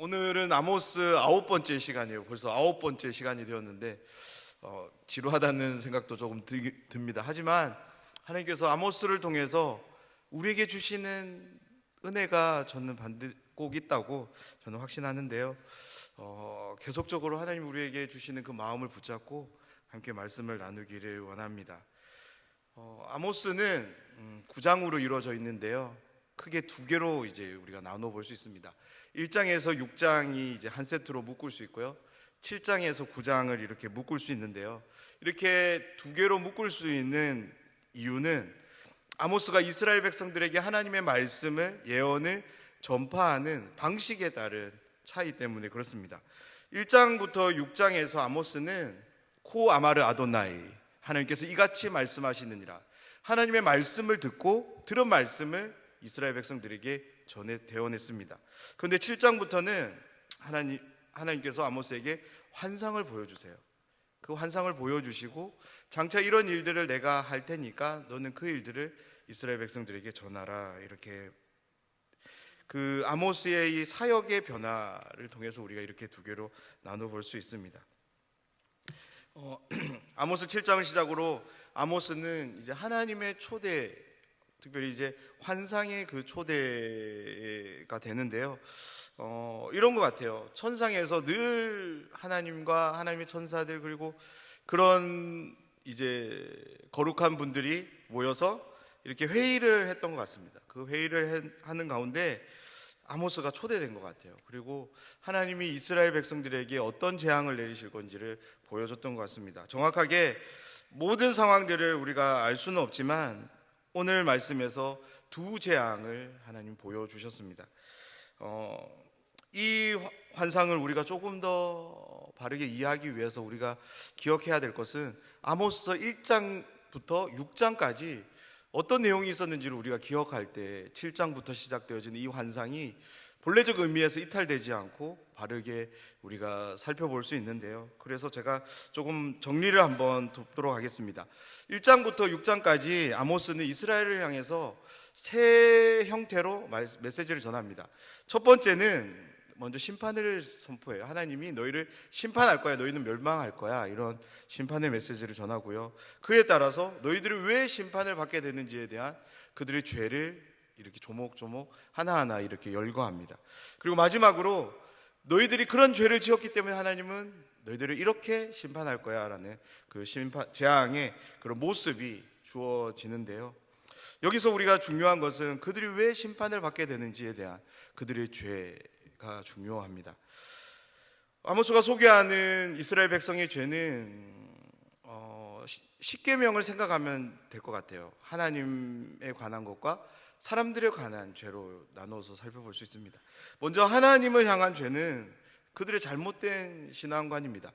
오늘은 아모스 9번째 시간이에요. 벌써 9번째 시간이 되었는데 지루하다는 생각도 조금 듭니다. 하지만 하나님께서 아모스를 통해서 우리에게 주시는 은혜가 저는 꼭 있다고 저는 확신하는데요. 계속적으로 하나님 우리에게 주시는 그 마음을 붙잡고 함께 말씀을 나누기를 원합니다. 아모스는 9장으로 이루어져 있는데요. 크게 두 개로 이제 우리가 나눠 볼 수 있습니다. 1장에서 6장이 이제 한 세트로 묶을 수 있고요. 7장에서 9장을 이렇게 묶을 수 있는데요. 이렇게 두 개로 묶을 수 있는 이유는 아모스가 이스라엘 백성들에게 하나님의 말씀을, 예언을 전파하는 방식에 따른 차이 때문에 그렇습니다. 1장부터 6장에서 아모스는 코 아마르 아도나이, 하나님께서 이같이 말씀하시느니라, 하나님의 말씀을 듣고 들은 말씀을 이스라엘 백성들에게 대언했습니다. 그런데 7장부터는 하나님께서 아모스에게 환상을 보여주세요. 그 환상을 보여주시고 장차 이런 일들을 내가 할 테니까 너는 그 일들을 이스라엘 백성들에게 전하라. 이렇게 그 아모스의 이 사역의 변화를 통해서 우리가 이렇게 두 개로 나눠볼 수 있습니다. 아모스 7장을 시작으로 아모스는 이제 하나님의 초대, 특별히 이제 환상의 그 초대가 되는데요. 이런 것 같아요. 천상에서 늘 하나님과 하나님의 천사들, 그리고 그런 이제 거룩한 분들이 모여서 이렇게 회의를 했던 것 같습니다. 그 회의를 하는 가운데 아모스가 초대된 것 같아요. 그리고 하나님이 이스라엘 백성들에게 어떤 재앙을 내리실 건지를 보여줬던 것 같습니다. 정확하게 모든 상황들을 우리가 알 수는 없지만 오늘 말씀에서 두 재앙을 하나님 보여주셨습니다. 이 환상을 우리가 조금 더 바르게 이해하기 위해서 우리가 기억해야 될 것은 아모스서 1장부터 6장까지 어떤 내용이 있었는지를 우리가 기억할 때 7장부터 시작되어지는 이 환상이 본래적 의미에서 이탈되지 않고 바르게 우리가 살펴볼 수 있는데요. 그래서 제가 조금 정리를 한번 돕도록 하겠습니다. 1장부터 6장까지 아모스는 이스라엘을 향해서 세 형태로 메시지를 전합니다. 첫 번째는 먼저 심판을 선포해요. 하나님이 너희를 심판할 거야, 너희는 멸망할 거야, 이런 심판의 메시지를 전하고요. 그에 따라서 너희들이 왜 심판을 받게 되는지에 대한 그들의 죄를 이렇게 조목조목 하나하나 이렇게 열거합니다. 그리고 마지막으로 너희들이 그런 죄를 지었기 때문에 하나님은 너희들을 이렇게 심판할 거야 라는 그 재앙의 그런 모습이 주어지는데요. 여기서 우리가 중요한 것은 그들이 왜 심판을 받게 되는지에 대한 그들의 죄가 중요합니다. 아모스가 소개하는 이스라엘 백성의 죄는 십계명을 생각하면 될 것 같아요. 하나님에 관한 것과 사람들에 관한 죄로 나눠서 살펴볼 수 있습니다. 먼저 하나님을 향한 죄는 그들의 잘못된 신앙관입니다.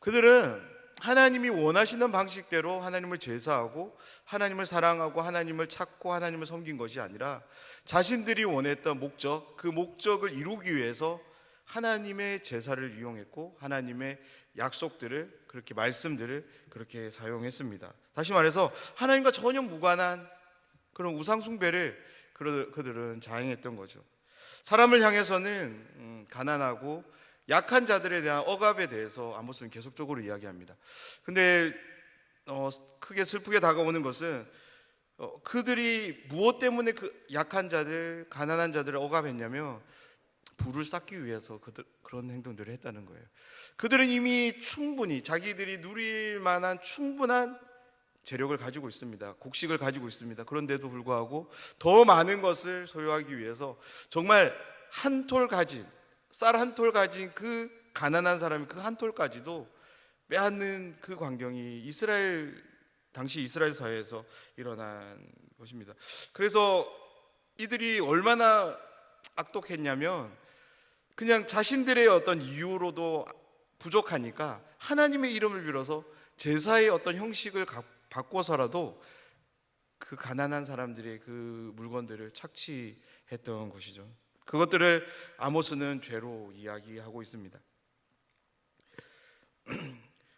그들은 하나님이 원하시는 방식대로 하나님을 제사하고 하나님을 사랑하고 하나님을 찾고 하나님을 섬긴 것이 아니라 자신들이 원했던 목적, 그 목적을 이루기 위해서 하나님의 제사를 이용했고 하나님의 약속들을, 그렇게 말씀들을 그렇게 사용했습니다. 다시 말해서 하나님과 전혀 무관한 그런 우상숭배를 그들은 자행했던 거죠. 사람을 향해서는 가난하고 약한 자들에 대한 억압에 대해서 아모스는 계속적으로 이야기합니다. 근데 크게 슬프게 다가오는 것은 그들이 무엇 때문에 그 약한 자들, 가난한 자들을 억압했냐면 부를 쌓기 위해서 그런 행동들을 했다는 거예요. 그들은 이미 충분히 자기들이 누릴 만한 충분한 재력을 가지고 있습니다. 곡식을 가지고 있습니다. 그런데도 불구하고 더 많은 것을 소유하기 위해서 정말 쌀 한 톨 가진 그 가난한 사람이 그 한 톨까지도 빼앗는 그 광경이 당시 이스라엘 사회에서 일어난 것입니다. 그래서 이들이 얼마나 악독했냐면 그냥 자신들의 어떤 이유로도 부족하니까 하나님의 이름을 빌어서 제사의 어떤 형식을 바꿔서라도 그 가난한 사람들의 그 물건들을 착취했던 것이죠. 그것들을 아모스는 죄로 이야기하고 있습니다.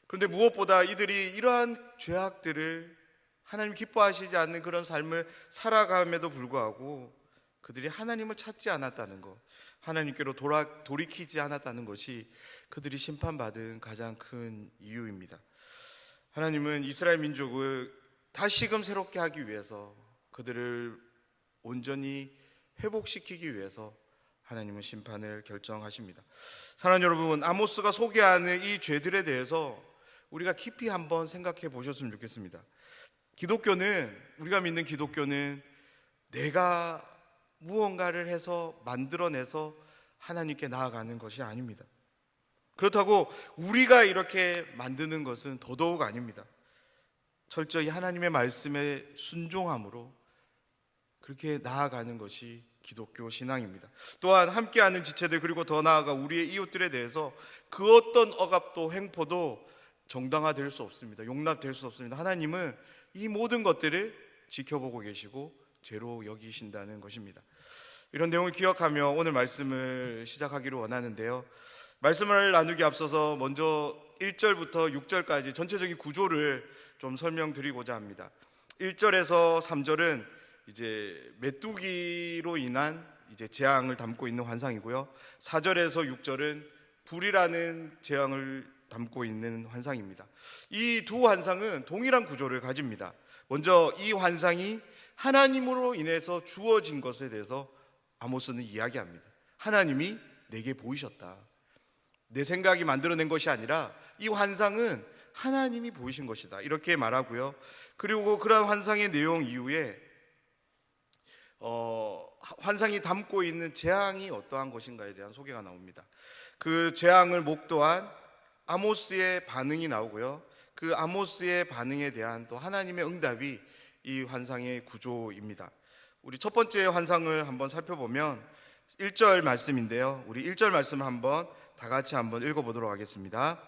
그런데 무엇보다 이들이 이러한 죄악들을 하나님 기뻐하시지 않는 그런 삶을 살아감에도 불구하고 그들이 하나님을 찾지 않았다는 것, 하나님께로 돌이키지 않았다는 것이 그들이 심판받은 가장 큰 이유입니다. 하나님은 이스라엘 민족을 다시금 새롭게 하기 위해서, 그들을 온전히 회복시키기 위해서 하나님은 심판을 결정하십니다. 사랑하는 여러분, 아모스가 소개하는 이 죄들에 대해서 우리가 깊이 한번 생각해 보셨으면 좋겠습니다. 우리가 믿는 기독교는 내가 무언가를 해서 만들어내서 하나님께 나아가는 것이 아닙니다. 그렇다고 우리가 이렇게 만드는 것은 더더욱 아닙니다. 철저히 하나님의 말씀에 순종함으로 그렇게 나아가는 것이 기독교 신앙입니다. 또한 함께하는 지체들, 그리고 더 나아가 우리의 이웃들에 대해서 그 어떤 억압도 횡포도 정당화될 수 없습니다. 용납될 수 없습니다. 하나님은 이 모든 것들을 지켜보고 계시고 죄로 여기신다는 것입니다. 이런 내용을 기억하며 오늘 말씀을 시작하기를 원하는데요, 말씀을 나누기 앞서서 먼저 1절부터 6절까지 전체적인 구조를 좀 설명드리고자 합니다. 1절에서 3절은 이제 메뚜기로 인한 재앙을 담고 있는 환상이고요, 4절에서 6절은 불이라는 재앙을 담고 있는 환상입니다. 이 두 환상은 동일한 구조를 가집니다. 먼저 이 환상이 하나님으로 인해서 주어진 것에 대해서 아모스는 이야기합니다. 하나님이 내게 보이셨다. 내 생각이 만들어낸 것이 아니라 이 환상은 하나님이 보이신 것이다, 이렇게 말하고요. 그리고 그러한 환상의 내용 이후에 환상이 담고 있는 재앙이 어떠한 것인가에 대한 소개가 나옵니다. 그 재앙을 목도한 아모스의 반응이 나오고요, 그 아모스의 반응에 대한 또 하나님의 응답이 이 환상의 구조입니다. 우리 첫 번째 환상을 한번 살펴보면 1절 말씀인데요, 우리 1절 말씀을 한번 다 같이 한번 읽어보도록 하겠습니다.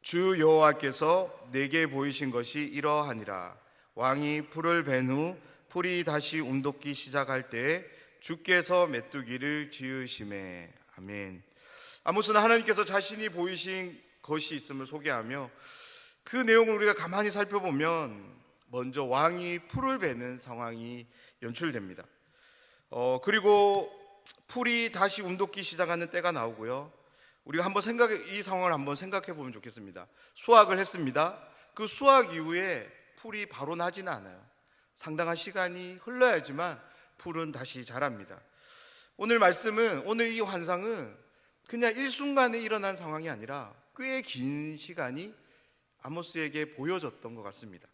주 여호와께서 내게 보이신 것이 이러하니라. 왕이 풀을 벤 후 풀이 다시 움돋기 시작할 때에 주께서 메뚜기를 지으심에. 아멘. 아모스는 하나님께서 자신이 보이신 것이 있음을 소개하며, 그 내용을 우리가 가만히 살펴보면 먼저 왕이 풀을 베는 상황이 연출됩니다. 그리고 풀이 다시 움돋기 시작하는 때가 나오고요, 우리가 이 상황을 한번 생각해 보면 좋겠습니다. 수확을 했습니다. 그 수확 이후에 풀이 바로 나지는 않아요. 상당한 시간이 흘러야지만 풀은 다시 자랍니다. 오늘 이 환상은 그냥 일순간에 일어난 상황이 아니라 꽤 긴 시간이 아모스에게 보여졌던 것 같습니다.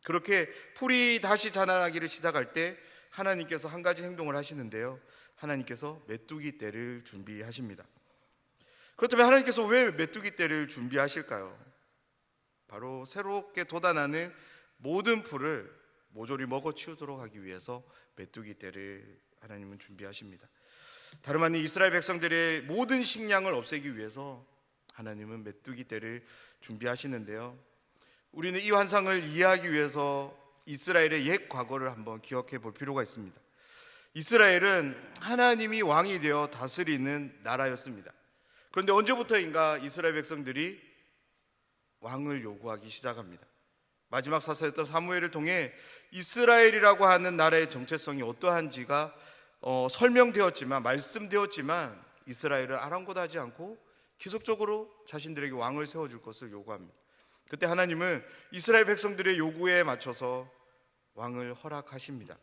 그렇게 풀이 다시 자라나기를 시작할 때 하나님께서 한 가지 행동을 하시는데요, 하나님께서 메뚜기 떼를 준비하십니다. 그렇다면 하나님께서 왜 메뚜기 떼를 준비하실까요? 바로 새롭게 돋아나는 모든 풀을 모조리 먹어치우도록 하기 위해서 메뚜기 떼를 하나님은 준비하십니다. 다름 아닌 이스라엘 백성들의 모든 식량을 없애기 위해서 하나님은 메뚜기 떼를 준비하시는데요, 우리는 이 환상을 이해하기 위해서 이스라엘의 옛 과거를 한번 기억해 볼 필요가 있습니다. 이스라엘은 하나님이 왕이 되어 다스리는 나라였습니다. 그런데 언제부터인가 이스라엘 백성들이 왕을 요구하기 시작합니다. 마지막 사사였던 사무엘을 통해 이스라엘이라고 하는 나라의 정체성이 어떠한지가 말씀되었지만 이스라엘을 아랑곳하지 않고 계속적으로 자신들에게 왕을 세워줄 것을 요구합니다. 그때 하나님은 이스라엘 백성들의 요구에 맞춰서 왕을 허락하십니다.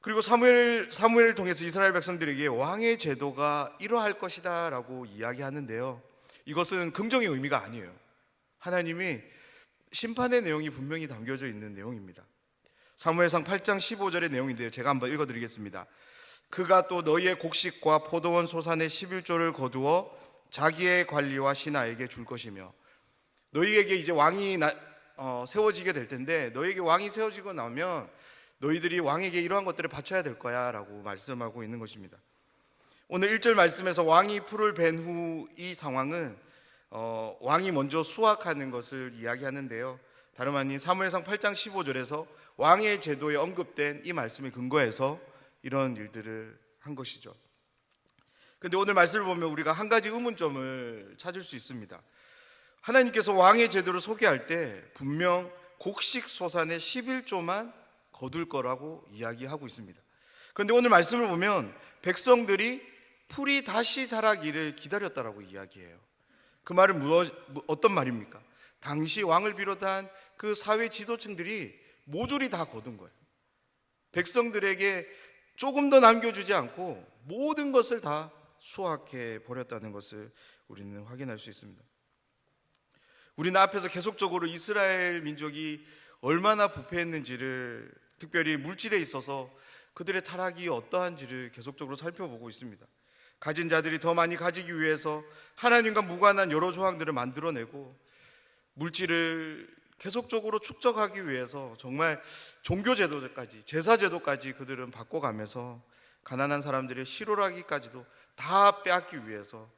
그리고 사무엘을 통해서 이스라엘 백성들에게 왕의 제도가 이러할 것이다 라고 이야기하는데요, 이것은 긍정의 의미가 아니에요. 하나님이 심판의 내용이 분명히 담겨져 있는 내용입니다. 사무엘상 8장 15절의 내용인데요, 제가 한번 읽어드리겠습니다. 그가 또 너희의 곡식과 포도원 소산의 11조를 거두어 자기의 관리와 신하에게 줄 것이며, 너희에게 이제 왕이 세워지게 될 텐데, 너희에게 왕이 세워지고 나면 너희들이 왕에게 이러한 것들을 바쳐야 될 거야 라고 말씀하고 있는 것입니다. 오늘 1절 말씀에서 왕이 풀을 벤 후 이 상황은 왕이 먼저 수확하는 것을 이야기하는데요, 다름 아닌 사무엘상 8장 15절에서 왕의 제도에 언급된 이 말씀에 근거해서 이런 일들을 한 것이죠. 그런데 오늘 말씀을 보면 우리가 한 가지 의문점을 찾을 수 있습니다. 하나님께서 왕의 제도를 소개할 때 분명 곡식 소산의 11조만 거둘 거라고 이야기하고 있습니다. 그런데 오늘 말씀을 보면 백성들이 풀이 다시 자라기를 기다렸다라고 이야기해요. 그 말은 어떤 말입니까? 당시 왕을 비롯한 그 사회 지도층들이 모조리 다 거둔 거예요. 백성들에게 조금 더 남겨주지 않고 모든 것을 다 수확해 버렸다는 것을 우리는 확인할 수 있습니다. 우리는 앞에서 계속적으로 이스라엘 민족이 얼마나 부패했는지를, 특별히 물질에 있어서 그들의 타락이 어떠한지를 계속적으로 살펴보고 있습니다. 가진 자들이 더 많이 가지기 위해서 하나님과 무관한 여러 조항들을 만들어내고, 물질을 계속적으로 축적하기 위해서 정말 종교제도까지, 제사제도까지 그들은 바꿔가면서 가난한 사람들의 실오라기까지도 다 빼앗기 위해서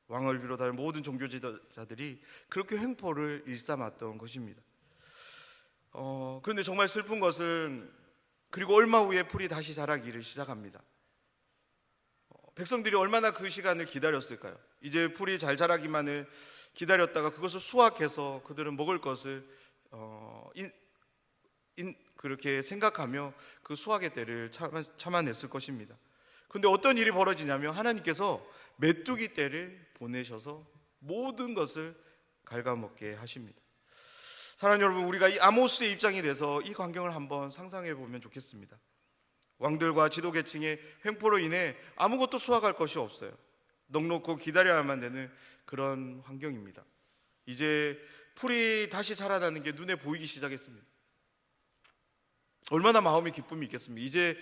왕을 비롯한 모든 종교지도자들이 그렇게 횡포를 일삼았던 것입니다. 그런데 정말 슬픈 것은, 그리고 얼마 후에 풀이 다시 자라기를 시작합니다. 백성들이 얼마나 그 시간을 기다렸을까요? 이제 풀이 잘 자라기만을 기다렸다가 그것을 수확해서 그들은 먹을 것을 그렇게 생각하며 그 수확의 때를 참아냈을 것입니다. 그런데 어떤 일이 벌어지냐면 하나님께서 메뚜기 떼를 보내셔서 모든 것을 갉아먹게 하십니다. 사랑하는 여러분, 우리가 이 아모스의 입장이 돼서 이 광경을 한번 상상해 보면 좋겠습니다. 왕들과 지도계층의 횡포로 인해 아무것도 수확할 것이 없어요. 넉넉고 기다려야만 되는 그런 환경입니다. 이제 풀이 다시 자라나는 게 눈에 보이기 시작했습니다. 얼마나 마음의 기쁨이 있겠습니까? 이제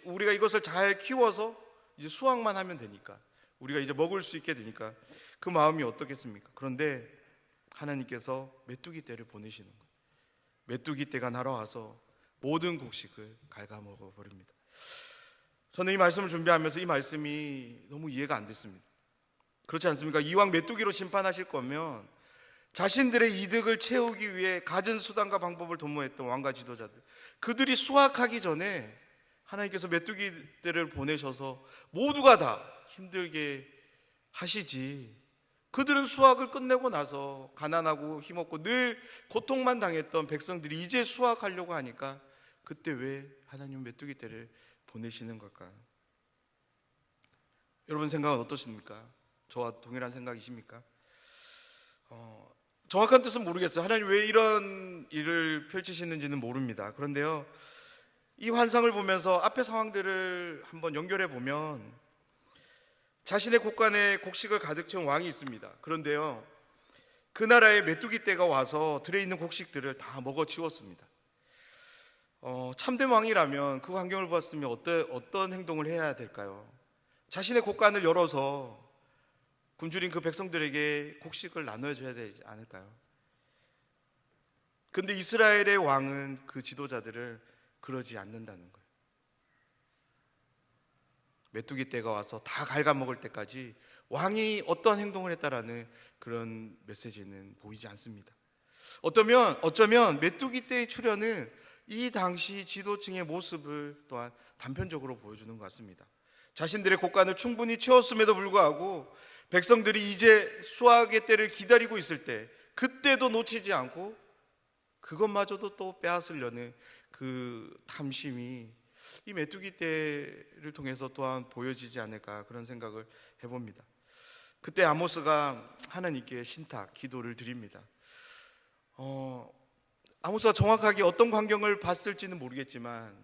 우리가 이것을 잘 키워서 이제 수확만 하면 되니까, 우리가 이제 먹을 수 있게 되니까 그 마음이 어떻겠습니까? 그런데 하나님께서 메뚜기 떼를 보내시는 거예요. 메뚜기 떼가 날아와서 모든 곡식을 갉아먹어 버립니다. 저는 이 말씀을 준비하면서 이 말씀이 너무 이해가 안 됐습니다. 그렇지 않습니까? 이왕 메뚜기로 심판하실 거면 자신들의 이득을 채우기 위해 갖은 수단과 방법을 도모했던 왕과 지도자들, 그들이 수확하기 전에 하나님께서 메뚜기 떼를 보내셔서 모두가 다 힘들게 하시지, 그들은 수확을 끝내고 나서 가난하고 힘없고 늘 고통만 당했던 백성들이 이제 수확하려고 하니까 그때 왜 하나님 메뚜기 떼를 보내시는 걸까요? 여러분 생각은 어떠십니까? 저와 동일한 생각이십니까? 정확한 뜻은 모르겠어요. 하나님 왜 이런 일을 펼치시는지는 모릅니다. 그런데요, 이 환상을 보면서 앞의 상황들을 한번 연결해 보면 자신의 곳간에 곡식을 가득 채운 왕이 있습니다. 그런데요, 그 나라에 메뚜기 떼가 와서 들에 있는 곡식들을 다 먹어치웠습니다. 참된 왕이라면 그 광경을 보았으면 어떤 행동을 해야 될까요? 자신의 곳간을 열어서 굶주린 그 백성들에게 곡식을 나눠줘야 되지 않을까요? 그런데 이스라엘의 왕은 그 지도자들을 그러지 않는다는 거예요. 메뚜기 떼가 와서 다 갉아먹을 때까지 왕이 어떤 행동을 했다라는 그런 메시지는 보이지 않습니다. 어쩌면 메뚜기 떼의 출현은 이 당시 지도층의 모습을 또한 단편적으로 보여주는 것 같습니다. 자신들의 곳간을 충분히 채웠음에도 불구하고 백성들이 이제 수확의 때를 기다리고 있을 때, 그때도 놓치지 않고 그것마저도 또 빼앗으려는 그 탐심이 이 메뚜기 떼를 통해서 또한 보여지지 않을까, 그런 생각을 해봅니다. 그때 아모스가 하나님께 신탁, 기도를 드립니다. 아모스가 정확하게 어떤 광경을 봤을지는 모르겠지만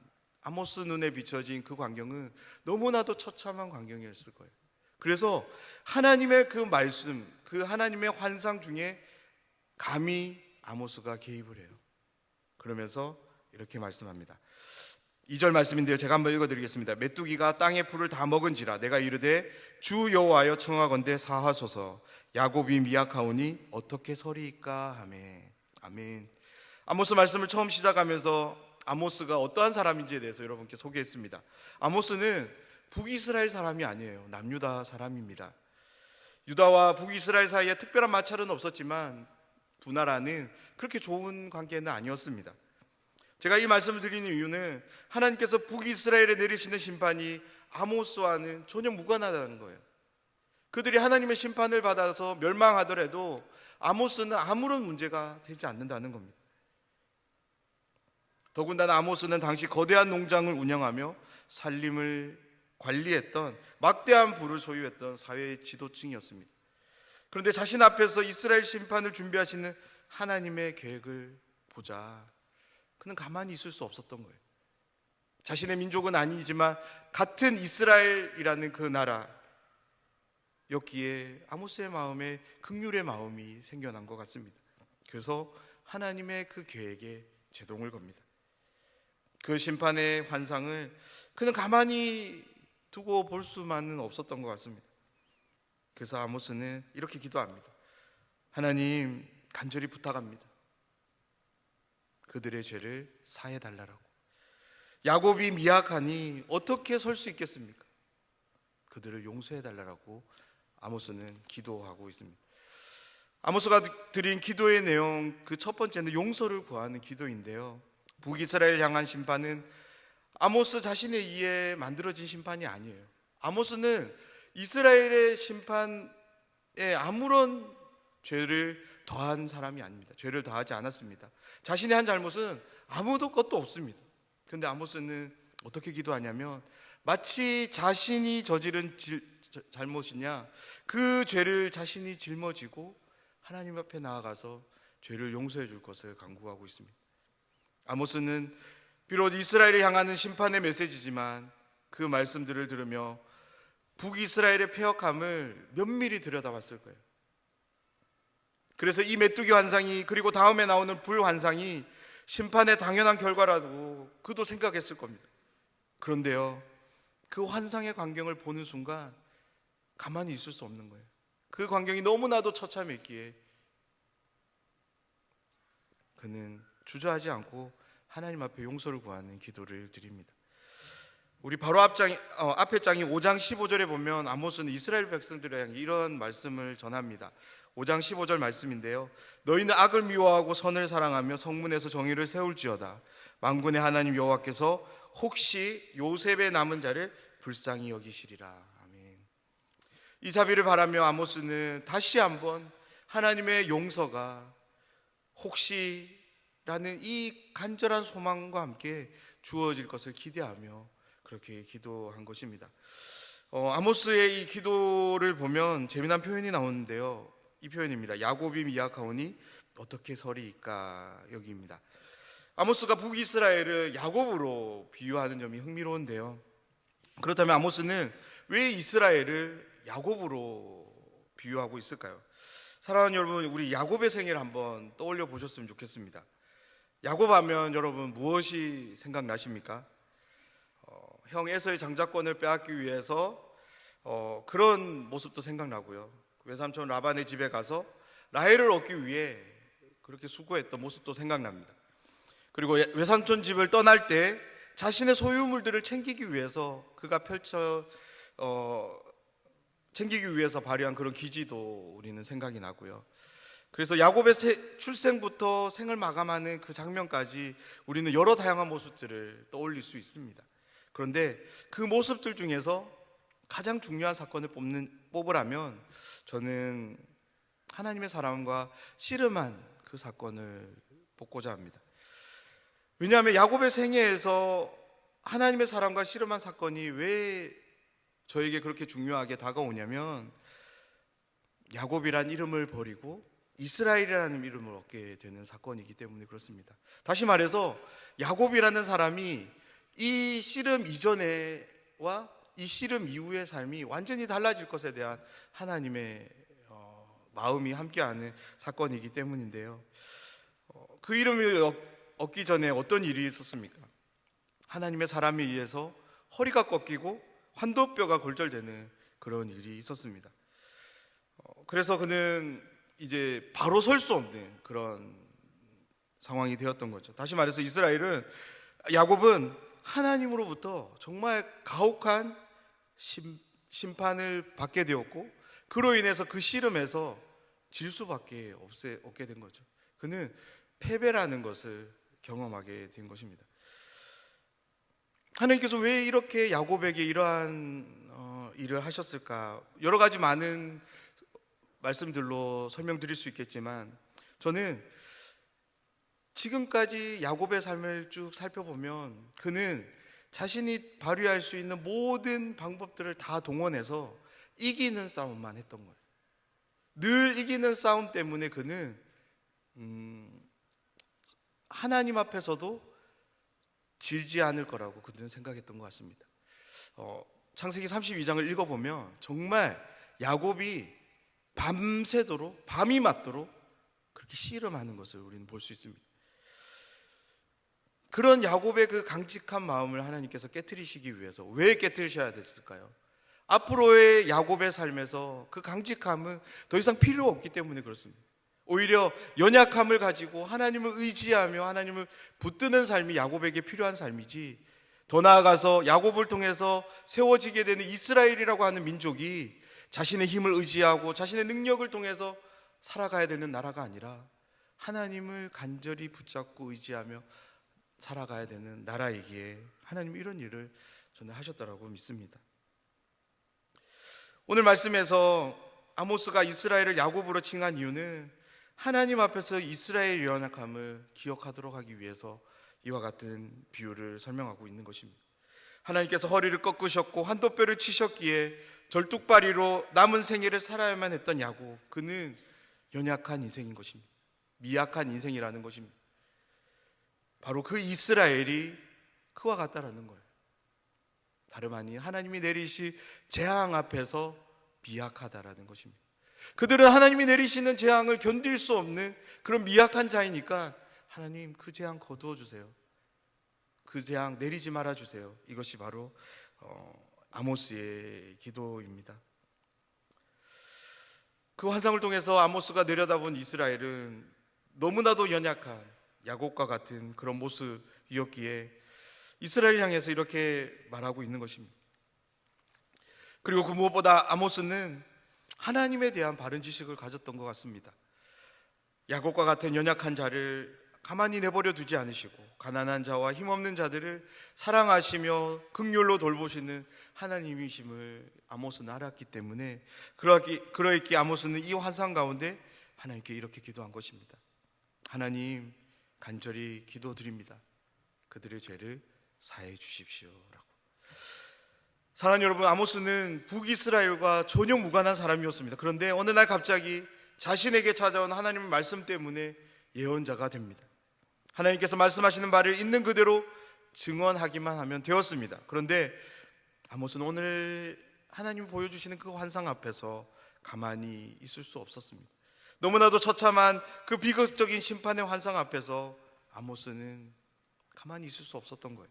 아모스 눈에 비춰진 그 광경은 너무나도 처참한 광경이었을 거예요. 그래서 하나님의 그 말씀, 그 하나님의 환상 중에 감히 아모스가 개입을 해요. 그러면서 이렇게 말씀합니다. 2절 말씀인데요, 제가 한번 읽어드리겠습니다. 메뚜기가 땅의 풀을 다 먹은지라 내가 이르되 주 여호와여 청하건대 사하소서. 야곱이 미약하오니 어떻게 서리이까 하매. 아멘. 아모스 말씀을 처음 시작하면서 아모스가 어떠한 사람인지에 대해서 여러분께 소개했습니다. 아모스는 북이스라엘 사람이 아니에요. 남유다 사람입니다. 유다와 북이스라엘 사이에 특별한 마찰은 없었지만 두 나라는 그렇게 좋은 관계는 아니었습니다. 제가 이 말씀을 드리는 이유는 하나님께서 북이스라엘에 내리시는 심판이 아모스와는 전혀 무관하다는 거예요. 그들이 하나님의 심판을 받아서 멸망하더라도 아모스는 아무런 문제가 되지 않는다는 겁니다. 더군다나 아모스는 당시 거대한 농장을 운영하며 살림을 관리했던, 막대한 부를 소유했던 사회의 지도층이었습니다. 그런데 자신 앞에서 이스라엘 심판을 준비하시는 하나님의 계획을 보자 그는 가만히 있을 수 없었던 거예요. 자신의 민족은 아니지만 같은 이스라엘이라는 그 나라였기에 아모스의 마음에 긍휼의 마음이 생겨난 것 같습니다. 그래서 하나님의 그 계획에 제동을 겁니다. 그 심판의 환상을 그는 가만히 두고 볼 수만은 없었던 것 같습니다. 그래서 아모스는 이렇게 기도합니다. 하나님, 간절히 부탁합니다. 그들의 죄를 사해 달라라고. 야곱이 미약하니 어떻게 설 수 있겠습니까? 그들을 용서해 달라라고 아모스는 기도하고 있습니다. 아모스가 드린 기도의 내용, 그 첫 번째는 용서를 구하는 기도인데요, 북이스라엘 향한 심판은 아모스 자신에 의해 만들어진 심판이 아니에요. 아모스는 이스라엘의 심판에 아무런 죄를 더한 사람이 아닙니다. 죄를 더하지 않았습니다. 자신의 한 잘못은 아무도 것도 없습니다. 그런데 아모스는 어떻게 기도하냐면 마치 자신이 저지른 잘못이냐 그 죄를 자신이 짊어지고 하나님 앞에 나아가서 죄를 용서해 줄 것을 간구하고 있습니다. 아모스는 비록 이스라엘을 향하는 심판의 메시지지만 그 말씀들을 들으며 북이스라엘의 패역함을 면밀히 들여다봤을 거예요. 그래서 이 메뚜기 환상이, 그리고 다음에 나오는 불 환상이 심판의 당연한 결과라고 그도 생각했을 겁니다. 그런데요, 그 환상의 광경을 보는 순간 가만히 있을 수 없는 거예요. 그 광경이 너무나도 처참했기에 그는 주저하지 않고 하나님 앞에 용서를 구하는 기도를 드립니다. 우리 바로 앞에 장이 5장 15절에 보면 아모스는 이스라엘 백성들에 향해 이런 말씀을 전합니다. 5장 15절 말씀인데요, 너희는 악을 미워하고 선을 사랑하며 성문에서 정의를 세울지어다. 만군의 하나님 여호와께서 혹시 요셉의 남은 자를 불쌍히 여기시리라. 아멘. 이 자비를 바라며 아모스는 다시 한번 하나님의 용서가 혹시라는 이 간절한 소망과 함께 주어질 것을 기대하며 그렇게 기도한 것입니다. 아모스의 이 기도를 보면 재미난 표현이 나오는데요, 이 표현입니다. 야곱이 미약하오니 어떻게 서리이까, 여기입니다. 아모스가 북이스라엘을 야곱으로 비유하는 점이 흥미로운데요, 그렇다면 아모스는 왜 이스라엘을 야곱으로 비유하고 있을까요? 사랑하는 여러분, 우리 야곱의 생애를 한번 떠올려 보셨으면 좋겠습니다. 야곱 하면 여러분 무엇이 생각나십니까? 형 에서의 장자권을 빼앗기 위해서 그런 모습도 생각나고요, 외삼촌 라반의 집에 가서 라헬을 얻기 위해 그렇게 수고했던 모습도 생각납니다. 그리고 외삼촌 집을 떠날 때 자신의 소유물들을 챙기기 위해서 그가 챙기기 위해서 발휘한 그런 기지도 우리는 생각이 나고요. 그래서 야곱의 출생부터 생을 마감하는 그 장면까지 우리는 여러 다양한 모습들을 떠올릴 수 있습니다. 그런데 그 모습들 중에서 가장 중요한 사건을 뽑으라면 저는 하나님의 사랑과 씨름한 그 사건을 뽑고자 합니다. 왜냐하면 야곱의 생애에서 하나님의 사랑과 씨름한 사건이 왜 저에게 그렇게 중요하게 다가오냐면 야곱이란 이름을 버리고 이스라엘이라는 이름을 얻게 되는 사건이기 때문에 그렇습니다. 다시 말해서 야곱이라는 사람이 이 씨름 이전에와 이 씨름 이후의 삶이 완전히 달라질 것에 대한 하나님의 마음이 함께하는 사건이기 때문인데요, 그 이름을 얻기 전에 어떤 일이 있었습니까? 하나님의 사람에 의해서 허리가 꺾이고 환도뼈가 골절되는 그런 일이 있었습니다. 그래서 그는 이제 바로 설 수 없는 그런 상황이 되었던 거죠. 다시 말해서 야곱은 하나님으로부터 정말 가혹한 심판을 받게 되었고 그로 인해서 그 씨름에서 질 수밖에 없게 된 거죠. 그는 패배라는 것을 경험하게 된 것입니다. 하나님께서 왜 이렇게 야곱에게 이러한 일을 하셨을까? 여러 가지 많은 말씀들로 설명드릴 수 있겠지만 저는 지금까지 야곱의 삶을 쭉 살펴보면 그는 자신이 발휘할 수 있는 모든 방법들을 다 동원해서 이기는 싸움만 했던 거예요. 늘 이기는 싸움 때문에 그는 하나님 앞에서도 지지 않을 거라고 그는 생각했던 것 같습니다. 창세기 32장을 읽어보면 정말 야곱이 밤새도록, 밤이 맞도록 그렇게 씨름하는 것을 우리는 볼 수 있습니다. 그런 야곱의 그 강직한 마음을 하나님께서 깨트리시기 위해서 왜 깨트리셔야 됐을까요? 앞으로의 야곱의 삶에서 그 강직함은 더 이상 필요 없기 때문에 그렇습니다. 오히려 연약함을 가지고 하나님을 의지하며 하나님을 붙드는 삶이 야곱에게 필요한 삶이지, 더 나아가서 야곱을 통해서 세워지게 되는 이스라엘이라고 하는 민족이 자신의 힘을 의지하고 자신의 능력을 통해서 살아가야 되는 나라가 아니라 하나님을 간절히 붙잡고 의지하며 살아가야 되는 나라이기에 하나님이 이런 일을 저는 하셨다라고 믿습니다. 오늘 말씀에서 아모스가 이스라엘을 야곱으로 칭한 이유는 하나님 앞에서 이스라엘의 연약함을 기억하도록 하기 위해서 이와 같은 비유를 설명하고 있는 것입니다. 하나님께서 허리를 꺾으셨고 환도뼈를 치셨기에 절뚝발이로 남은 생애를 살아야만 했던 야곱, 그는 연약한 인생인 것입니다. 미약한 인생이라는 것입니다. 바로 그 이스라엘이 그와 같다라는 거예요. 다름 아닌 하나님이 내리시 재앙 앞에서 미약하다라는 것입니다. 그들은 하나님이 내리시는 재앙을 견딜 수 없는 그런 미약한 자이니까 하나님 그 재앙 거두어 주세요. 그 재앙 내리지 말아 주세요. 이것이 바로 아모스의 기도입니다. 그 환상을 통해서 아모스가 내려다본 이스라엘은 너무나도 연약한 야곱과 같은 그런 모습이었기에 이스라엘 향해서 이렇게 말하고 있는 것입니다. 그리고 그 무엇보다 아모스는 하나님에 대한 바른 지식을 가졌던 것 같습니다. 야곱과 같은 연약한 자를 가만히 내버려 두지 않으시고 가난한 자와 힘없는 자들을 사랑하시며 긍휼로 돌보시는 하나님이심을 아모스는 알았기 때문에 그러했기에 아모스는 이 환상 가운데 하나님께 이렇게 기도한 것입니다. 하나님, 간절히 기도드립니다. 그들의 죄를 사해 주십시오라고. 사랑하는 여러분, 아모스는 북이스라엘과 전혀 무관한 사람이었습니다. 그런데 어느 날 갑자기 자신에게 찾아온 하나님의 말씀 때문에 예언자가 됩니다. 하나님께서 말씀하시는 말을 있는 그대로 증언하기만 하면 되었습니다. 그런데 아모스는 오늘 하나님이 보여주시는 그 환상 앞에서 가만히 있을 수 없었습니다. 너무나도 처참한 그 비극적인 심판의 환상 앞에서 아모스는 가만히 있을 수 없었던 거예요.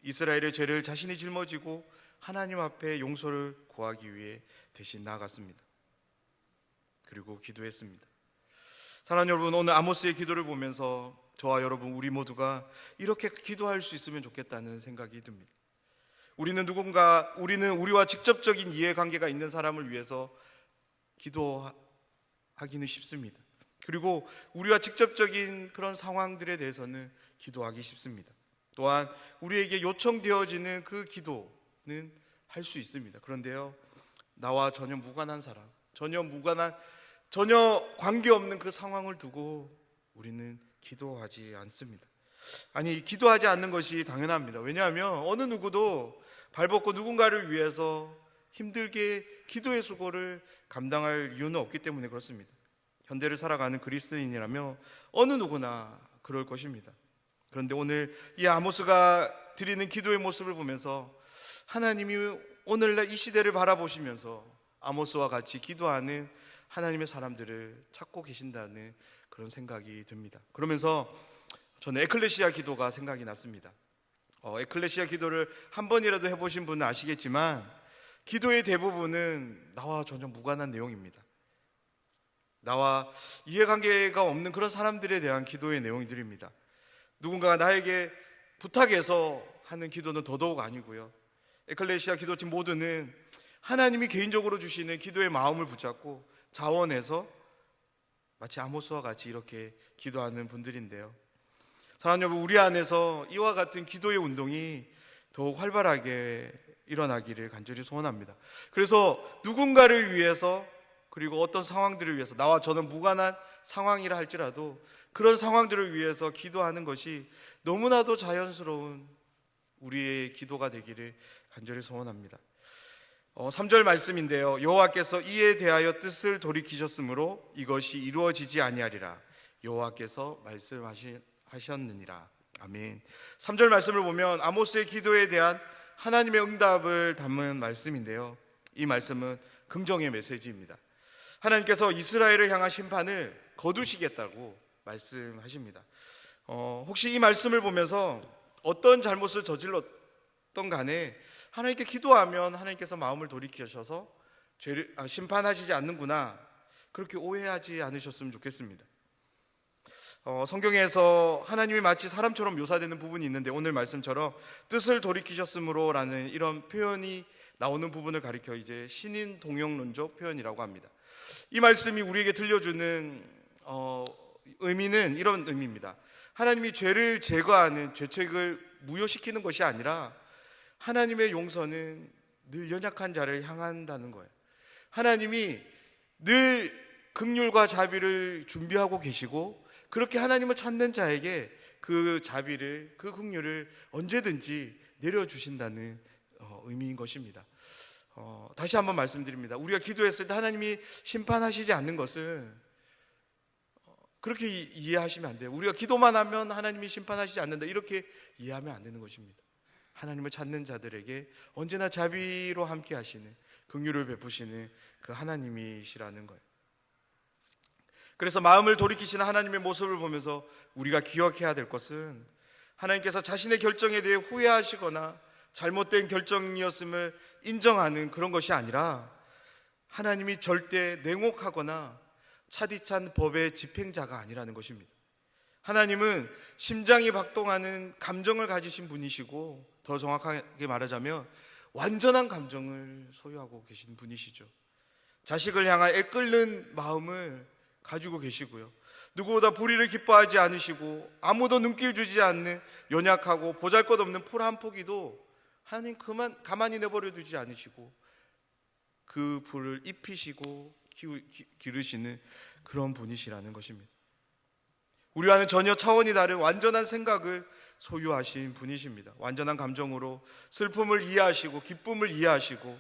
이스라엘의 죄를 자신이 짊어지고 하나님 앞에 용서를 구하기 위해 대신 나아갔습니다. 그리고 기도했습니다. 사랑하는 여러분, 오늘 아모스의 기도를 보면서 저와 여러분, 우리 모두가 이렇게 기도할 수 있으면 좋겠다는 생각이 듭니다. 우리는 우리와 직접적인 이해관계가 있는 사람을 위해서 기도하기는 쉽습니다. 그리고 우리와 직접적인 그런 상황들에 대해서는 기도하기 쉽습니다. 또한 우리에게 요청되어지는 그 기도는 할 수 있습니다. 그런데요, 나와 전혀 무관한 사람, 전혀 관계없는 그 상황을 두고 우리는 기도하지 않습니다. 아니, 기도하지 않는 것이 당연합니다. 왜냐하면 어느 누구도 발벗고 누군가를 위해서 힘들게 기도의 수고를 감당할 이유는 없기 때문에 그렇습니다. 현대를 살아가는 그리스도인이라며 어느 누구나 그럴 것입니다. 그런데 오늘 이 아모스가 드리는 기도의 모습을 보면서 하나님이 오늘날 이 시대를 바라보시면서 아모스와 같이 기도하는 하나님의 사람들을 찾고 계신다는 그런 생각이 듭니다. 그러면서 저는 에클레시아 기도가 생각이 났습니다. 에클레시아 기도를 한 번이라도 해보신 분은 아시겠지만 기도의 대부분은 나와 전혀 무관한 내용입니다. 나와 이해관계가 없는 그런 사람들에 대한 기도의 내용들입니다. 누군가가 나에게 부탁해서 하는 기도는 더더욱 아니고요. 에클레시아 기도팀 모두는 하나님이 개인적으로 주시는 기도의 마음을 붙잡고 자원해서 마치 아모스와 같이 이렇게 기도하는 분들인데요. 사랑하는 여러분, 우리 안에서 이와 같은 기도의 운동이 더욱 활발하게 일어나기를 간절히 소원합니다. 그래서 누군가를 위해서, 그리고 어떤 상황들을 위해서, 나와 저는 무관한 상황이라 할지라도 그런 상황들을 위해서 기도하는 것이 너무나도 자연스러운 우리의 기도가 되기를 간절히 소원합니다. 3절 말씀인데요. 여호와께서 이에 대하여 뜻을 돌이키셨으므로 이것이 이루어지지 아니하리라. 여호와께서 말씀하셨느니라. 아멘. 3절 말씀을 보면 아모스의 기도에 대한 하나님의 응답을 담은 말씀인데요. 이 말씀은 긍정의 메시지입니다. 하나님께서 이스라엘을 향한 심판을 거두시겠다고 말씀하십니다. 혹시 이 말씀을 보면서 어떤 잘못을 저질렀던 간에 하나님께 기도하면 하나님께서 마음을 돌이키셔서 죄를 심판하시지 않는구나, 그렇게 오해하지 않으셨으면 좋겠습니다. 성경에서 하나님이 마치 사람처럼 묘사되는 부분이 있는데, 오늘 말씀처럼 뜻을 돌이키셨으므로 라는 이런 표현이 나오는 부분을 가리켜 이제 신인 동용론적 표현이라고 합니다. 이 말씀이 우리에게 들려주는 의미는 이런 의미입니다. 하나님이 죄를 제거하는 죄책을 무효시키는 것이 아니라 하나님의 용서는 늘 연약한 자를 향한다는 거예요. 하나님이 늘 긍휼과 자비를 준비하고 계시고, 그렇게 하나님을 찾는 자에게 그 자비를, 그 긍휼을 언제든지 내려주신다는 의미인 것입니다. 다시 한번 말씀드립니다. 우리가 기도했을 때 하나님이 심판하시지 않는 것은 그렇게 이해하시면 안 돼요. 우리가 기도만 하면 하나님이 심판하시지 않는다, 이렇게 이해하면 안 되는 것입니다. 하나님을 찾는 자들에게 언제나 자비로 함께 하시는, 긍휼을 베푸시는 그 하나님이시라는 거예요. 그래서 마음을 돌이키시는 하나님의 모습을 보면서 우리가 기억해야 될 것은, 하나님께서 자신의 결정에 대해 후회하시거나 잘못된 결정이었음을 인정하는 그런 것이 아니라, 하나님이 절대 냉혹하거나 차디찬 법의 집행자가 아니라는 것입니다. 하나님은 심장이 박동하는 감정을 가지신 분이시고, 더 정확하게 말하자면 완전한 감정을 소유하고 계신 분이시죠. 자식을 향한 애끓는 마음을 가지고 계시고요, 누구보다 불의를 기뻐하지 않으시고, 아무도 눈길 주지 않는 연약하고 보잘것없는 풀 한 포기도 하나님 가만히 내버려 두지 않으시고, 그 불을 입히시고 기르시는 그런 분이시라는 것입니다. 우리와는 전혀 차원이 다른 완전한 생각을 소유하신 분이십니다. 완전한 감정으로 슬픔을 이해하시고 기쁨을 이해하시고,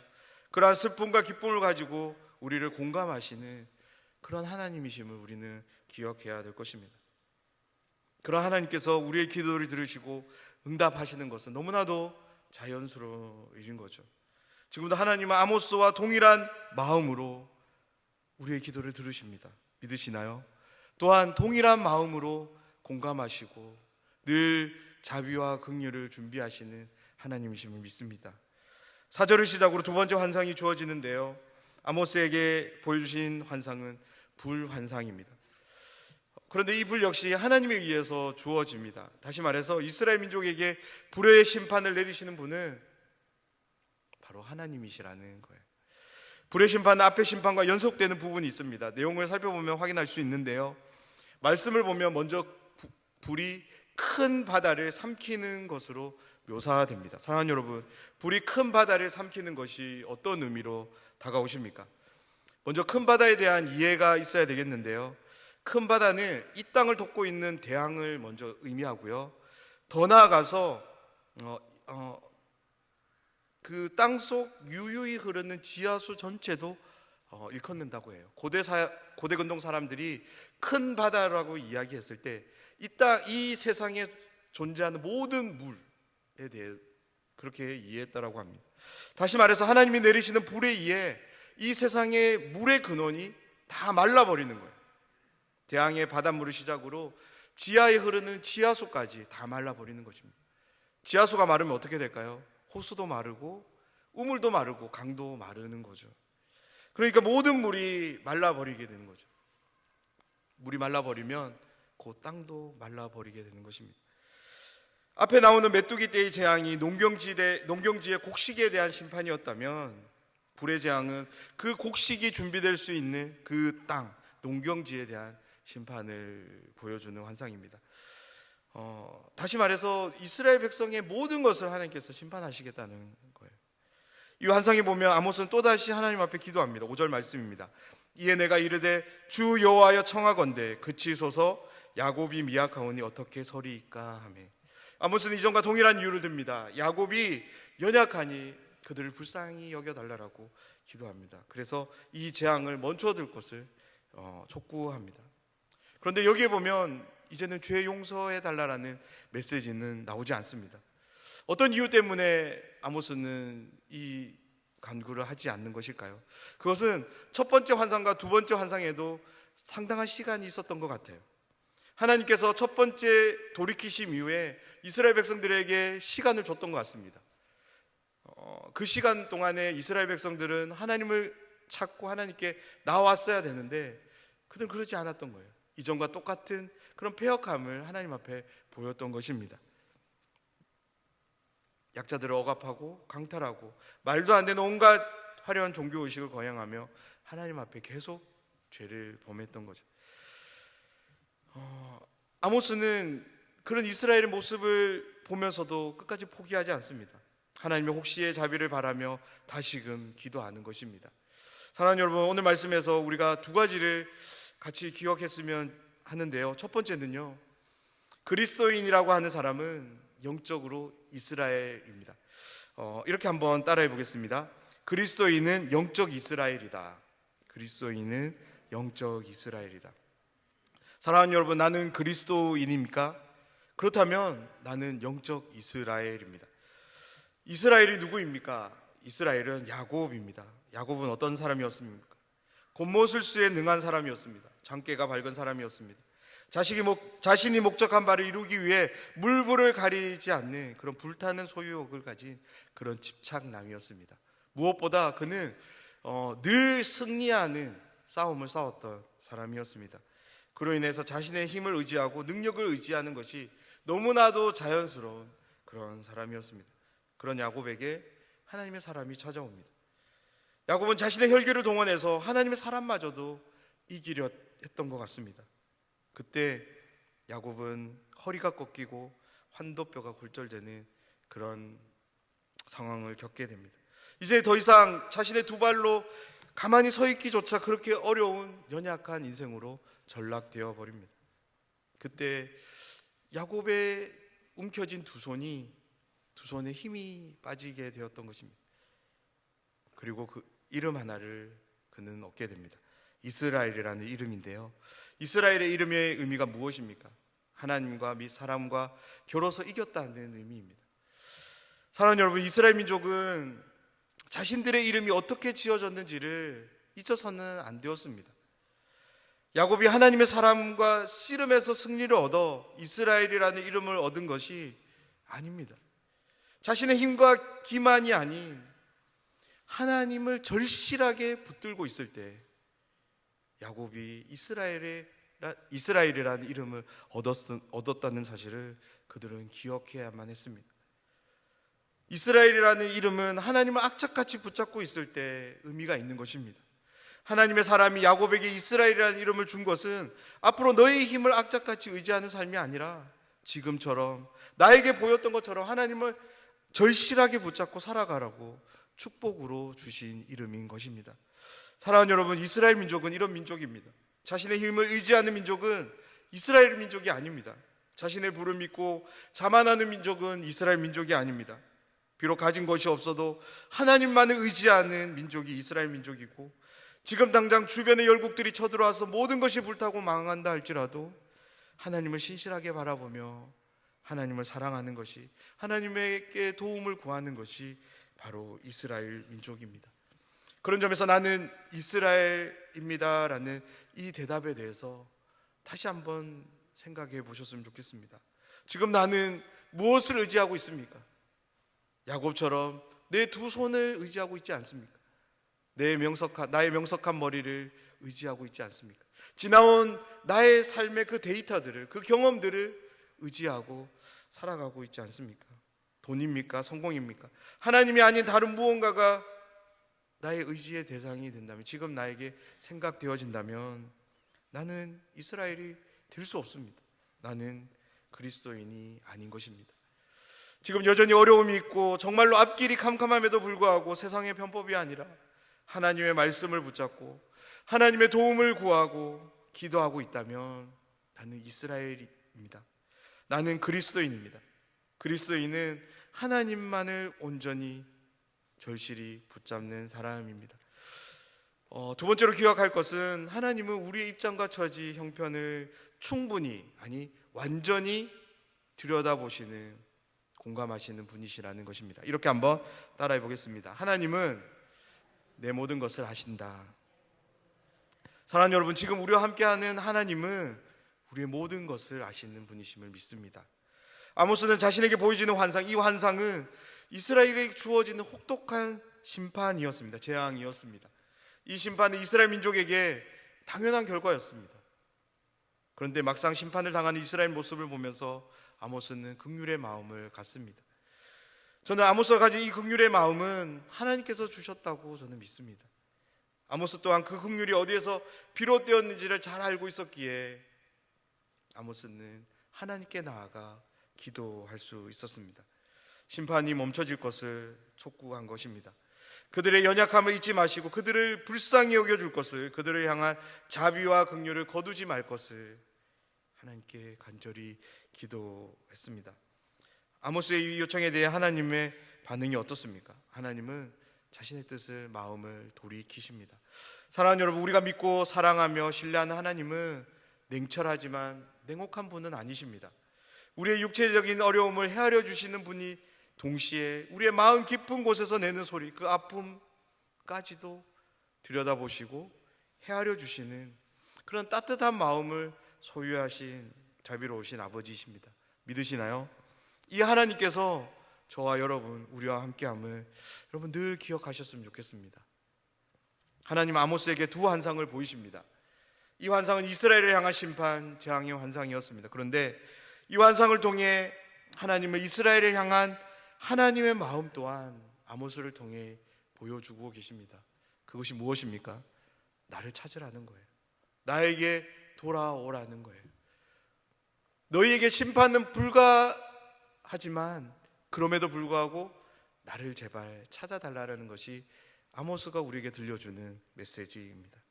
그러한 슬픔과 기쁨을 가지고 우리를 공감하시는 그런 하나님이심을 우리는 기억해야 될 것입니다. 그런 하나님께서 우리의 기도를 들으시고 응답하시는 것은 너무나도 자연스러운 일인 거죠. 지금도 하나님은 아모스와 동일한 마음으로 우리의 기도를 들으십니다. 믿으시나요? 또한 동일한 마음으로 공감하시고 늘 자비와 긍휼을 준비하시는 하나님이심을 믿습니다. 4절을 시작으로 두 번째 환상이 주어지는데요, 아모스에게 보여주신 환상은 불 환상입니다. 그런데 이 불 역시 하나님에 의해서 주어집니다. 다시 말해서 이스라엘 민족에게 불의 심판을 내리시는 분은 바로 하나님이시라는 거예요. 불의 심판은 앞의 심판과 연속되는 부분이 있습니다. 내용을 살펴보면 확인할 수 있는데요, 말씀을 보면 먼저 불이 큰 바다를 삼키는 것으로 묘사됩니다. 사랑하는 여러분, 불이 큰 바다를 삼키는 것이 어떤 의미로 다가오십니까? 먼저 큰 바다에 대한 이해가 있어야 되겠는데요, 큰 바다는 이 땅을 덮고 있는 대양을 먼저 의미하고요, 더 나아가서 그 땅속 유유히 흐르는 지하수 전체도 일컫는다고 해요. 고대 근동 사람들이 큰 바다라고 이야기했을 때 이 세상에 존재하는 모든 물에 대해 그렇게 이해했다라고 합니다. 다시 말해서 하나님이 내리시는 불에 의해 이 세상의 물의 근원이 다 말라버리는 거예요. 대양의 바닷물을 시작으로 지하에 흐르는 지하수까지 다 말라버리는 것입니다. 지하수가 마르면 어떻게 될까요? 호수도 마르고 우물도 마르고 강도 마르는 거죠. 그러니까 모든 물이 말라버리게 되는 거죠. 물이 말라버리면 그 땅도 말라버리게 되는 것입니다. 앞에 나오는 메뚜기 떼의 재앙이 농경지의 곡식에 대한 심판이었다면, 불의 재앙은 그 곡식이 준비될 수 있는 그 땅, 농경지에 대한 심판을 보여주는 환상입니다. 다시 말해서 이스라엘 백성의 모든 것을 하나님께서 심판하시겠다는 거예요. 이 환상에 보면 아모스는 또다시 하나님 앞에 기도합니다. 5절 말씀입니다. 이에 내가 이르되 주 여호와여 청하건대 그치소서, 야곱이 미약하오니 어떻게 서리이까 하매. 아모스는 이전과 동일한 이유를 듭니다. 야곱이 연약하니 그들을 불쌍히 여겨달라고 기도합니다. 그래서 이 재앙을 멈춰둘 것을 촉구합니다. 그런데 여기에 보면 이제는 죄 용서해달라는 메시지는 나오지 않습니다. 어떤 이유 때문에 아모스는 이 간구를 하지 않는 것일까요? 그것은 첫 번째 환상과 두 번째 환상에도 상당한 시간이 있었던 것 같아요. 하나님께서 첫 번째 돌이키심 이후에 이스라엘 백성들에게 시간을 줬던 것 같습니다. 그 시간 동안에 이스라엘 백성들은 하나님을 찾고 하나님께 나왔어야 되는데 그들은 그러지 않았던 거예요. 이전과 똑같은 그런 패역함을 하나님 앞에 보였던 것입니다. 약자들을 억압하고 강탈하고 말도 안 되는 온갖 화려한 종교의식을 거행하며 하나님 앞에 계속 죄를 범했던 거죠. 아모스는 그런 이스라엘의 모습을 보면서도 끝까지 포기하지 않습니다. 하나님의 혹시의 자비를 바라며 다시금 기도하는 것입니다. 사랑하는 여러분, 오늘 말씀에서 우리가 두 가지를 같이 기억했으면 하는데요. 첫 번째는요, 그리스도인이라고 하는 사람은 영적으로 이스라엘입니다. 이렇게 한번 따라해 보겠습니다. 그리스도인은 영적 이스라엘이다. 그리스도인은 영적 이스라엘이다. 사랑하는 여러분, 나는 그리스도인입니까? 그렇다면 나는 영적 이스라엘입니다. 이스라엘이 누구입니까? 이스라엘은 야곱입니다. 야곱은 어떤 사람이었습니까? 곤모술수에 능한 사람이었습니다. 장깨가 밝은 사람이었습니다. 자신이 목적한 바를 이루기 위해 물불을 가리지 않는 그런 불타는 소유욕을 가진 그런 집착남이었습니다. 무엇보다 그는 늘 승리하는 싸움을 싸웠던 사람이었습니다. 그로 인해서 자신의 힘을 의지하고 능력을 의지하는 것이 너무나도 자연스러운 그런 사람이었습니다. 그런 야곱에게 하나님의 사람이 찾아옵니다. 야곱은 자신의 혈기를 동원해서 하나님의 사람마저도 이기려 했던 것 같습니다. 그때 야곱은 허리가 꺾이고 환도뼈가 굴절되는 그런 상황을 겪게 됩니다. 이제 더 이상 자신의 두 발로 가만히 서 있기조차 그렇게 어려운 연약한 인생으로 전락되어 버립니다. 그때 야곱의 움켜진 두 손에 힘이 빠지게 되었던 것입니다. 그리고 그 이름 하나를 그는 얻게 됩니다. 이스라엘이라는 이름인데요, 이스라엘의 이름의 의미가 무엇입니까? 하나님과 및 사람과 겨뤄서 이겼다는 의미입니다. 사랑하는 여러분, 이스라엘 민족은 자신들의 이름이 어떻게 지어졌는지를 잊어서는 안 되었습니다. 야곱이 하나님의 사람과 씨름에서 승리를 얻어 이스라엘이라는 이름을 얻은 것이 아닙니다. 자신의 힘과 기만이 아닌 하나님을 절실하게 붙들고 있을 때 야곱이 이스라엘이라는 이름을 얻었다는 사실을 그들은 기억해야만 했습니다. 이스라엘이라는 이름은 하나님을 악착같이 붙잡고 있을 때 의미가 있는 것입니다. 하나님의 사람이 야곱에게 이스라엘이라는 이름을 준 것은 앞으로 너의 힘을 악착같이 의지하는 삶이 아니라 지금처럼 나에게 보였던 것처럼 하나님을 절실하게 붙잡고 살아가라고 축복으로 주신 이름인 것입니다. 사랑하는 여러분, 이스라엘 민족은 이런 민족입니다. 자신의 힘을 의지하는 민족은 이스라엘 민족이 아닙니다. 자신의 부를 믿고 자만하는 민족은 이스라엘 민족이 아닙니다. 비록 가진 것이 없어도 하나님만을 의지하는 민족이 이스라엘 민족이고, 지금 당장 주변의 열국들이 쳐들어와서 모든 것이 불타고 망한다 할지라도 하나님을 신실하게 바라보며 하나님을 사랑하는 것이, 하나님에게 도움을 구하는 것이 바로 이스라엘 민족입니다. 그런 점에서 나는 이스라엘입니다라는 이 대답에 대해서 다시 한번 생각해 보셨으면 좋겠습니다. 지금 나는 무엇을 의지하고 있습니까? 야곱처럼 내 두 손을 의지하고 있지 않습니까? 나의 명석한 머리를 의지하고 있지 않습니까? 지나온 나의 삶의 그 데이터들을, 그 경험들을 의지하고 살아가고 있지 않습니까? 돈입니까? 성공입니까? 하나님이 아닌 다른 무언가가 나의 의지의 대상이 된다면, 지금 나에게 생각되어진다면 나는 이스라엘이 될 수 없습니다. 나는 그리스도인이 아닌 것입니다. 지금 여전히 어려움이 있고 정말로 앞길이 캄캄함에도 불구하고 세상의 편법이 아니라 하나님의 말씀을 붙잡고 하나님의 도움을 구하고 기도하고 있다면 나는 이스라엘입니다. 나는 그리스도인입니다. 그리스도인은 하나님만을 온전히 절실히 붙잡는 사람입니다. 두 번째로 기억할 것은 하나님은 우리의 입장과 처지, 형편을 충분히, 아니 완전히 들여다보시는, 공감하시는 분이시라는 것입니다. 이렇게 한번 따라해 보겠습니다. 하나님은 내 모든 것을 아신다. 사랑하는 여러분, 지금 우리와 함께하는 하나님은 우리의 모든 것을 아시는 분이심을 믿습니다. 아모스는 자신에게 보여지는 환상, 이 환상은 이스라엘에게 주어지는 혹독한 심판이었습니다. 재앙이었습니다. 이 심판은 이스라엘 민족에게 당연한 결과였습니다. 그런데 막상 심판을 당하는 이스라엘 모습을 보면서 아모스는 긍휼의 마음을 갖습니다. 저는 아모스가 가진 이 긍휼의 마음은 하나님께서 주셨다고 저는 믿습니다. 아모스 또한 그 긍휼이 어디에서 비롯되었는지를 잘 알고 있었기에 아모스는 하나님께 나아가 기도할 수 있었습니다. 심판이 멈춰질 것을 촉구한 것입니다. 그들의 연약함을 잊지 마시고 그들을 불쌍히 여겨줄 것을, 그들을 향한 자비와 긍휼을 거두지 말 것을 하나님께 간절히 기도했습니다. 아모스의 이 요청에 대해 하나님의 반응이 어떻습니까? 하나님은 자신의 뜻을, 마음을 돌이키십니다. 사랑하는 여러분, 우리가 믿고 사랑하며 신뢰하는 하나님은 냉철하지만 냉혹한 분은 아니십니다. 우리의 육체적인 어려움을 헤아려 주시는 분이 동시에 우리의 마음 깊은 곳에서 내는 소리, 그 아픔까지도 들여다보시고 헤아려 주시는 그런 따뜻한 마음을 소유하신 자비로우신 아버지이십니다. 믿으시나요? 이 하나님께서 저와 여러분, 우리와 함께함을 여러분 늘 기억하셨으면 좋겠습니다. 하나님 아모스에게 두 환상을 보이십니다. 이 환상은 이스라엘을 향한 심판, 재앙의 환상이었습니다. 그런데 이 환상을 통해 하나님은 이스라엘을 향한 하나님의 마음 또한 아모스를 통해 보여주고 계십니다. 그것이 무엇입니까? 나를 찾으라는 거예요. 나에게 돌아오라는 거예요. 너희에게 심판은 불가하지만 그럼에도 불구하고 나를 제발 찾아달라는 것이 아모스가 우리에게 들려주는 메시지입니다.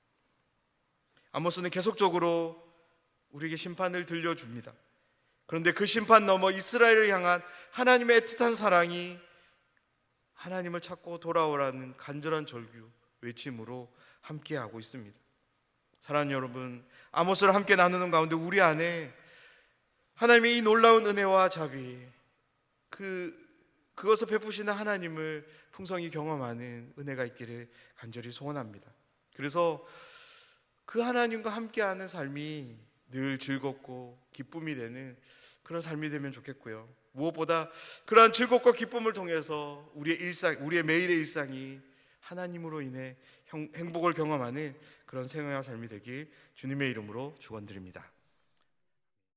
아모스는 계속적으로 우리에게 심판을 들려줍니다. 그런데 그 심판 너머 이스라엘을 향한 하나님의 애틋한 사랑이 하나님을 찾고 돌아오라는 간절한 절규, 외침으로 함께하고 있습니다. 사랑하는 여러분, 아모스를 함께 나누는 가운데 우리 안에 하나님의 이 놀라운 은혜와 자비, 그것을 베푸시는 하나님을 풍성히 경험하는 은혜가 있기를 간절히 소원합니다. 그래서 그 하나님과 함께하는 삶이 늘 즐겁고 기쁨이 되는 그런 삶이 되면 좋겠고요. 무엇보다 그러한 즐겁고 기쁨을 통해서 우리의 일상, 우리의 매일의 일상이 하나님으로 인해 행복을 경험하는 그런 생활과 삶이 되길 주님의 이름으로 축원드립니다.